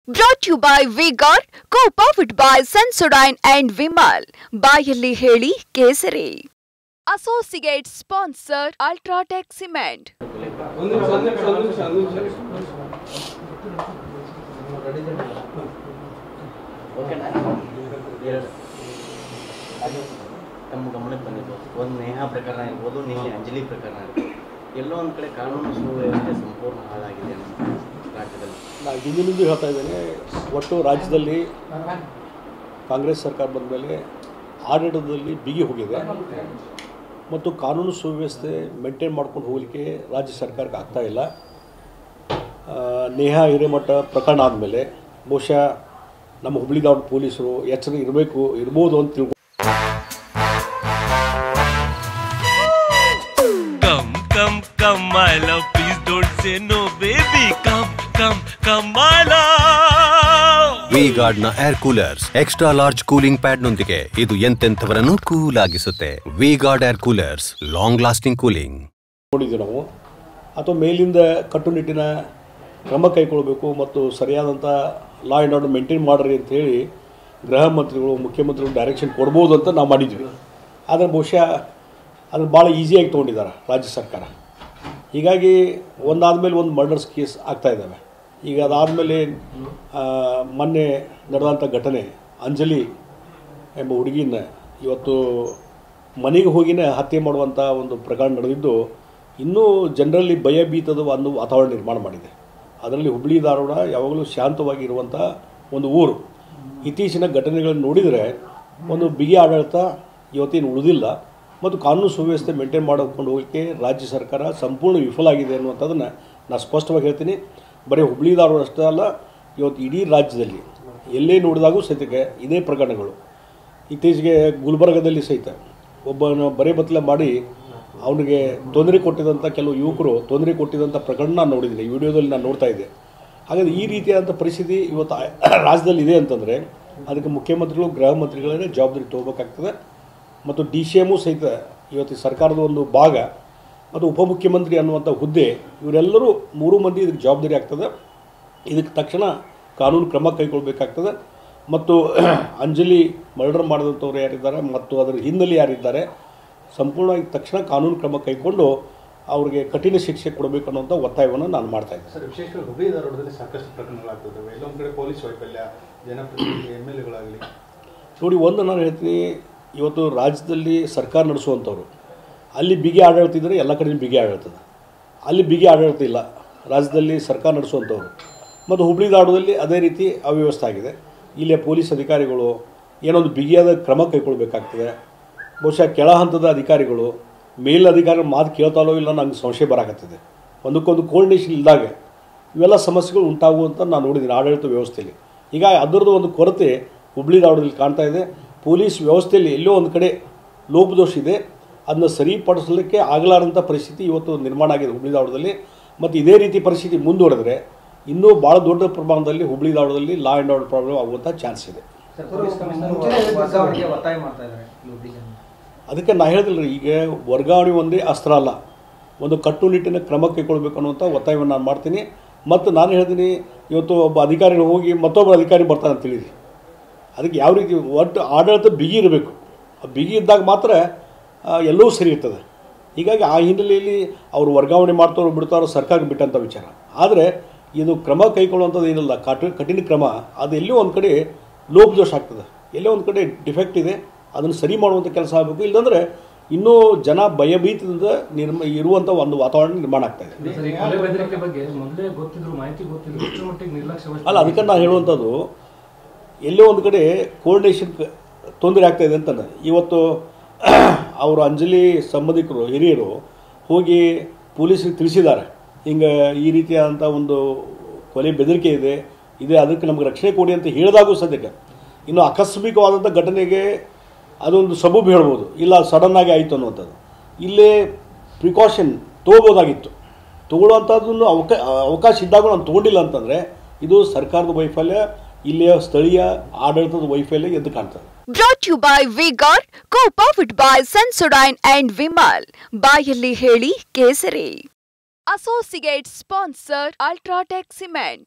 Brought to you by V-Guard, co-powered by Sensodyne and Vimal. ಬಾಯಲ್ಲಿ ಹೇಳಿ ಕೇಸರಿ. Associate sponsor Ultratech Cement. ನಮ್ಮ ಗಮನಕ್ಕೆ ಬಂದಿದ್ದು ಒಂದು ನೇಹಾ ಪ್ರಕರಣ ಇರ್ಬೋದು, ನಿನ್ನೆ ಅಂಜಲಿ ಪ್ರಕರಣ ಇರ್ಬೋದು, ಎಲ್ಲೋ ಒಂದು ಕಡೆ ಕಾನೂನು ಸುವ್ಯವಸ್ಥೆ ಸಂಪೂರ್ಣ ಹಾಳಾಗಿದೆ ನಮ್ಮ ರಾಜ್ಯದಲ್ಲಿ. ನಾನು ಹಿಂದಿನಿಂದ ಹೇಳ್ತಾ ಇದ್ದೇನೆ, ಒಟ್ಟು ರಾಜ್ಯದಲ್ಲಿ ಕಾಂಗ್ರೆಸ್ ಸರ್ಕಾರ ಬಂದ ಮೇಲೆ ಆಡಳಿತದಲ್ಲಿ ಬಿಗಿ ಹೋಗಿದೆ ಮತ್ತು ಕಾನೂನು ಸುವ್ಯವಸ್ಥೆ ಮೇಂಟೈನ್ ಮಾಡ್ಕೊಂಡು ಹೋಗಲಿಕ್ಕೆ ರಾಜ್ಯ ಸರ್ಕಾರಕ್ಕೆ ಆಗ್ತಾ ಇಲ್ಲ. ನೇಹಾ ಹಿರೇಮಠ ಪ್ರಕರಣ ಆದಮೇಲೆ ಬಹುಶಃ ನಮ್ಮ ಹುಬ್ಬಳ್ಳಿ ಧಾರವಾಡ ಪೊಲೀಸರು ಎಚ್ಚರ ಇರ್ಬೋದು ಅಂತ ತಿಳ್ಕೊಂಡು Come my love, please don't say no baby, come my love. V-Guard ನ air coolers extra large cooling pad ನೊಂದಿಗೆ ಇದು ಎಂತೆಂಥವರನ್ನು ಕೂಲ್ ಆಗಿಸುತ್ತೆ. V-Guard air coolers, long lasting cooling. ನೋಡಿದ್ವಿ ನಾವು, ಅಥವಾ ಮೇಲಿಂದ ಕಟ್ಟುನಿಟ್ಟಿನ ಕ್ರಮ ಕೈಗೊಳ್ಳಬೇಕು ಮತ್ತು ಸರಿಯಾದಂಥ ಲಾ ಆ್ಯಂಡ್ ಆರ್ಡರ್ ಮೇಂಟೈನ್ ಮಾಡಿರಿ ಅಂತ ಹೇಳಿ ಗೃಹ ಮಂತ್ರಿಗಳು, ಮುಖ್ಯಮಂತ್ರಿಗಳು ಡೈರೆಕ್ಷನ್ ಕೊಡ್ಬೋದು ಅಂತ ನಾವು ಮಾಡಿದ್ವಿ. ಆದರೆ ಬಹುಶಃ ಅದನ್ನು ಭಾಳ ಈಸಿಯಾಗಿ ತೊಗೊಂಡಿದ್ದಾರೆ ರಾಜ್ಯ ಸರ್ಕಾರ. ಹೀಗಾಗಿ ಒಂದಾದಮೇಲೆ ಒಂದು ಮರ್ಡರ್ಸ್ ಕೇಸ್ ಆಗ್ತಾಯಿದ್ದಾವೆ. ಈಗ ಅದಾದಮೇಲೆ ಮೊನ್ನೆ ನಡೆದಂಥ ಘಟನೆ ಅಂಜಲಿ ಎಂಬ ಹುಡುಗಿನ ಇವತ್ತು ಮನೆಗೆ ಹೋಗಿನೇ ಹತ್ಯೆ ಮಾಡುವಂಥ ಒಂದು ಪ್ರಕರಣ ನಡೆದಿದ್ದು ಇನ್ನೂ ಜನರಲ್ಲಿ ಭಯಭೀತದ ಒಂದು ವಾತಾವರಣ ನಿರ್ಮಾಣ ಮಾಡಿದೆ. ಅದರಲ್ಲಿ ಹುಬ್ಬಳ್ಳಿ ಧಾರವಾಡ ಯಾವಾಗಲೂ ಶಾಂತವಾಗಿ ಇರುವಂಥ ಒಂದು ಊರು. ಇತ್ತೀಚಿನ ಘಟನೆಗಳನ್ನು ನೋಡಿದರೆ ಒಂದು ಬಿಗಿ ಆಡಳಿತ ಇವತ್ತೇನು ಉಳಿದಿಲ್ಲ ಮತ್ತು ಕಾನೂನು ಸುವ್ಯವಸ್ಥೆ ಮೇಂಟೈನ್ ಮಾಡಿಕೊಂಡು ಹೋಗಲಿಕ್ಕೆ ರಾಜ್ಯ ಸರ್ಕಾರ ಸಂಪೂರ್ಣ ವಿಫಲ ಆಗಿದೆ ಅನ್ನುವಂಥದ್ದನ್ನು ನಾನು ಸ್ಪಷ್ಟವಾಗಿ ಹೇಳ್ತೀನಿ. ಬರೀ ಹುಬ್ಬಳ್ಳಿ ಧಾರವಾಡ ಅಷ್ಟೇ ಅಲ್ಲ, ಇವತ್ತು ಇಡೀ ರಾಜ್ಯದಲ್ಲಿ ಎಲ್ಲೇ ನೋಡಿದಾಗೂ ಸಹಿತಕ್ಕೆ ಇದೇ ಪ್ರಕರಣಗಳು. ಇತ್ತೀಚೆಗೆ ಗುಲ್ಬರ್ಗದಲ್ಲಿ ಸಹಿತ ಒಬ್ಬನ ಬರೆ ಬತ್ತಲೆ ಮಾಡಿ ಅವನಿಗೆ ತೊಂದರೆ ಕೊಟ್ಟಿದ್ದಂಥ ಕೆಲವು ಯುವಕರು ತೊಂದರೆ ಕೊಟ್ಟಿದ್ದಂಥ ಪ್ರಕರಣ ನಾನು ನೋಡಿದ್ದೀನಿ, ಈ ವಿಡಿಯೋದಲ್ಲಿ ನಾನು ನೋಡ್ತಾ ಇದ್ದೆ. ಹಾಗಾದರೆ ಈ ರೀತಿಯಾದಂಥ ಪರಿಸ್ಥಿತಿ ಇವತ್ತು ರಾಜ್ಯದಲ್ಲಿ ಇದೆ ಅಂತಂದರೆ ಅದಕ್ಕೆ ಮುಖ್ಯಮಂತ್ರಿಗಳು, ಗೃಹ ಮಂತ್ರಿಗಳೇ ಜವಾಬ್ದಾರಿ ತೊಗೋಬೇಕಾಗ್ತದೆ. ಮತ್ತು DCMೂ ಸಹಿತ ಇವತ್ತು ಸರ್ಕಾರದ ಒಂದು ಭಾಗ ಮತ್ತು ಉಪಮುಖ್ಯಮಂತ್ರಿ ಅನ್ನುವಂಥ ಹುದ್ದೆ, ಇವರೆಲ್ಲರೂ 3 ಮಂದಿ ಇದಕ್ಕೆ ಜವಾಬ್ದಾರಿ ಆಗ್ತದೆ. ಇದಕ್ಕೆ ತಕ್ಷಣ ಕಾನೂನು ಕ್ರಮ ಕೈಗೊಳ್ಳಬೇಕಾಗ್ತದೆ. ಮತ್ತು ಅಂಜಲಿ ಮರ್ಡರ್ ಮಾಡಿದಂಥವ್ರು ಯಾರಿದ್ದಾರೆ ಮತ್ತು ಅದರ ಹಿನ್ನೆಲೆ ಯಾರಿದ್ದಾರೆ ಸಂಪೂರ್ಣವಾಗಿ ತಕ್ಷಣ ಕಾನೂನು ಕ್ರಮ ಕೈಗೊಂಡು ಅವ್ರಿಗೆ ಕಠಿಣ ಶಿಕ್ಷೆ ಕೊಡಬೇಕು ಅನ್ನೋಂಥ ಒತ್ತಾಯವನ್ನು ನಾನು ಮಾಡ್ತಾ ಇದ್ದೆ. ಸರ್, ವಿಶೇಷವಾಗಿ ಹುಬ್ಬಳ್ಳಿ ಧಾರವಾಡದಲ್ಲಿ ಸಾಕಷ್ಟು ಪ್ರಕರಣಗಳಾಗ್ತದೆ. ಎಲ್ಲೊಂದು ಕಡೆ ಪೊಲೀಸ್ ವೈಫಲ್ಯ, ಜನಪ್ರತಿನಿಧಿ MLAಗಳಾಗಲಿ. ನೋಡಿ, ಒಂದು ನಾನು ಹೇಳ್ತೀನಿ, ಇವತ್ತು ರಾಜ್ಯದಲ್ಲಿ ಸರ್ಕಾರ ನಡೆಸುವಂಥವ್ರು ಅಲ್ಲಿ ಬಿಗಿ ಆಡಳಿತ ಇದ್ದರೆ ಎಲ್ಲ ಕಡೆ ಬಿಗಿ ಆಡಳಿತ, ಅಲ್ಲಿ ಬಿಗಿ ಆಡಳಿತ ಇಲ್ಲ ರಾಜ್ಯದಲ್ಲಿ ಸರ್ಕಾರ ನಡೆಸುವಂಥವ್ರು. ಮತ್ತು ಹುಬ್ಬಳ್ಳಿ ಧಾರವಾಡದಲ್ಲಿ ಅದೇ ರೀತಿ ಅವ್ಯವಸ್ಥೆ ಆಗಿದೆ. ಇಲ್ಲೇ ಪೊಲೀಸ್ ಅಧಿಕಾರಿಗಳು ಏನೊಂದು ಬಿಗಿಯಾದ ಕ್ರಮ ಕೈಗೊಳ್ಳಬೇಕಾಗ್ತದೆ. ಬಹುಶಃ ಕೆಳ ಹಂತದ ಅಧಿಕಾರಿಗಳು ಮೇಲಧಿಕಾರಿಗಳ ಮಾತು ಕೇಳ್ತಾಲೋ ಇಲ್ಲ ನಂಗೆ ಸಂಶಯ ಬರಾಕತ್ತಿದೆ. ಒಂದಕ್ಕೊಂದು ಕೋರ್ಡಿನೇಷನ್ ಇದ್ದಾಗ ಇವೆಲ್ಲ ಸಮಸ್ಯೆಗಳು ಉಂಟಾಗುವಂತ ನಾನು ನೋಡಿದ್ದೀನಿ ಆಡಳಿತ ವ್ಯವಸ್ಥೆಯಲ್ಲಿ. ಹೀಗಾಗಿ ಅದರದ್ದು ಒಂದು ಕೊರತೆ ಹುಬ್ಬಳ್ಳಿ ಧಾರವಾಡದಲ್ಲಿ ಕಾಣ್ತಾ ಇದೆ. ಪೊಲೀಸ್ ವ್ಯವಸ್ಥೆಯಲ್ಲಿ ಎಲ್ಲೋ ಒಂದು ಕಡೆ ಲೋಪದೋಷ ಇದೆ, ಅದನ್ನ ಸರಿಪಡಿಸಲಿಕ್ಕೆ ಆಗಲಾರಂಥ ಪರಿಸ್ಥಿತಿ ಇವತ್ತು ನಿರ್ಮಾಣ ಆಗಿದೆ ಹುಬ್ಬಳ್ಳಿ ಧಾರವಾಡದಲ್ಲಿ. ಮತ್ತು ಇದೇ ರೀತಿ ಪರಿಸ್ಥಿತಿ ಮುಂದುವರೆದರೆ ಇನ್ನೂ ಭಾಳ ದೊಡ್ಡ ಪ್ರಮಾಣದಲ್ಲಿ ಹುಬ್ಬಳ್ಳಿ ಧಾರವಾಡದಲ್ಲಿ ಲಾ ಆ್ಯಂಡ್ ಆರ್ಡರ್ ಪ್ರಾಬ್ಲಮ್ ಆಗುವಂಥ ಚಾನ್ಸ್ ಇದೆ. ಅದಕ್ಕೆ ನಾನು ಹೇಳಿದಿಲ್ಲ, ಈಗ ವರ್ಗಾವಣೆ ಒಂದೇ ಅಸ್ತ್ರ ಅಲ್ಲ, ಒಂದು ಕಟ್ಟುನಿಟ್ಟಿನ ಕ್ರಮ ಕೈಗೊಳ್ಳಬೇಕು ಅನ್ನುವಂಥ ಒತ್ತಾಯವನ್ನು ನಾನು ಮಾಡ್ತೀನಿ. ಮತ್ತು ನಾನು ಹೇಳ್ತೀನಿ, ಇವತ್ತು ಒಬ್ಬ ಅಧಿಕಾರಿ ಹೋಗಿ ಮತ್ತೊಬ್ಬ ಅಧಿಕಾರಿ ಬರ್ತಾನೆ ಅಂತ ಹೇಳಿದ್ರಿ, ಅದಕ್ಕೆ ಯಾವ ರೀತಿ ಒಟ್ಟು ಆಡಳಿತ ಬಿಗಿ ಇರಬೇಕು. ಬಿಗಿ ಇದ್ದಾಗ ಮಾತ್ರ ಎಲ್ಲವೂ ಸರಿ ಇರ್ತದೆ. ಹೀಗಾಗಿ ಆ ಹಿನ್ನೆಲೆಯಲ್ಲಿ ಅವರು ವರ್ಗಾವಣೆ ಮಾಡ್ತಾರೋ ಬಿಡ್ತಾರೋ ಸರ್ಕಾರಕ್ಕೆ ಬಿಟ್ಟಂಥ ವಿಚಾರ. ಆದರೆ ಇದು ಕ್ರಮ ಕೈಗೊಳ್ಳುವಂಥದ್ದು ಏನಿಲ್ಲ, ಕಠಿಣ ಕ್ರಮ, ಅದು ಎಲ್ಲೋ ಒಂದು ಕಡೆ ಲೋಪದೋಷ ಆಗ್ತದೆ, ಎಲ್ಲೋ ಒಂದು ಕಡೆ ಡಿಫೆಕ್ಟ್ ಇದೆ, ಅದನ್ನು ಸರಿ ಮಾಡುವಂಥ ಕೆಲಸ ಆಗಬೇಕು. ಇಲ್ಲಾಂದರೆ ಇನ್ನೂ ಜನ ಭಯಭೀತದಿಂದ ಇರುವಂಥ ಒಂದು ವಾತಾವರಣ ನಿರ್ಮಾಣ ಆಗ್ತಾ ಇದೆ. ಅಲ್ಲ, ಅದಕ್ಕೆ ನಾನು ಹೇಳುವಂಥದ್ದು ಎಲ್ಲೋ ಒಂದು ಕಡೆ ಕೋರ್ಡಿನೇಷನ್ ತೊಂದರೆ ಆಗ್ತಾಯಿದೆ ಅಂತಂದರೆ ಇವತ್ತು ಅವರು ಅಂಜಲಿ ಸಂಬಂಧಿಕರು ಹಿರಿಯರು ಹೋಗಿ ಪೊಲೀಸರಿಗೆ ತಿಳಿಸಿದ್ದಾರೆ, ಹಿಂಗೆ ಈ ರೀತಿಯಾದಂಥ ಒಂದು ಕೊಲೆ ಬೆದರಿಕೆ ಇದೆ, ಅದಕ್ಕೆ ನಮಗೆ ರಕ್ಷಣೆ ಕೊಡಿ ಅಂತ ಹೇಳಿದಾಗೂ ಸದ್ಯಕ್ಕೆ ಇನ್ನು ಆಕಸ್ಮಿಕವಾದಂಥ ಘಟನೆಗೆ ಅದೊಂದು ಸಬೂಬು ಹೇಳ್ಬೋದು, ಇಲ್ಲ ಸಡನ್ನಾಗಿ ಆಯಿತು ಅನ್ನುವಂಥದ್ದು. ಇಲ್ಲೇ ಪ್ರಿಕಾಷನ್ ತೊಗೋಬೋದಾಗಿತ್ತು, ತೊಗೊಳ್ಳುವಂಥದ್ದನ್ನು ಅವಕಾಶ ಇದ್ದಾಗ ನಾನು ತೊಗೊಂಡಿಲ್ಲ ಅಂತಂದರೆ ಇದು ಸರ್ಕಾರದ ವೈಫಲ್ಯ, ಇಲ್ಲಿಯ ಸ್ಥಳೀಯ ಆಡಳಿತದ ವೈಫಲ್ಯ ಎಂದು ಕಾಣ್ತದೆ. Brought to you by V-Guard, co-powered by Sensodyne and Vimal. ಬಾಯಲ್ಲಿ ಹೇಳಿ ಕೇಸರಿ. Associate sponsor Ultratech Cement.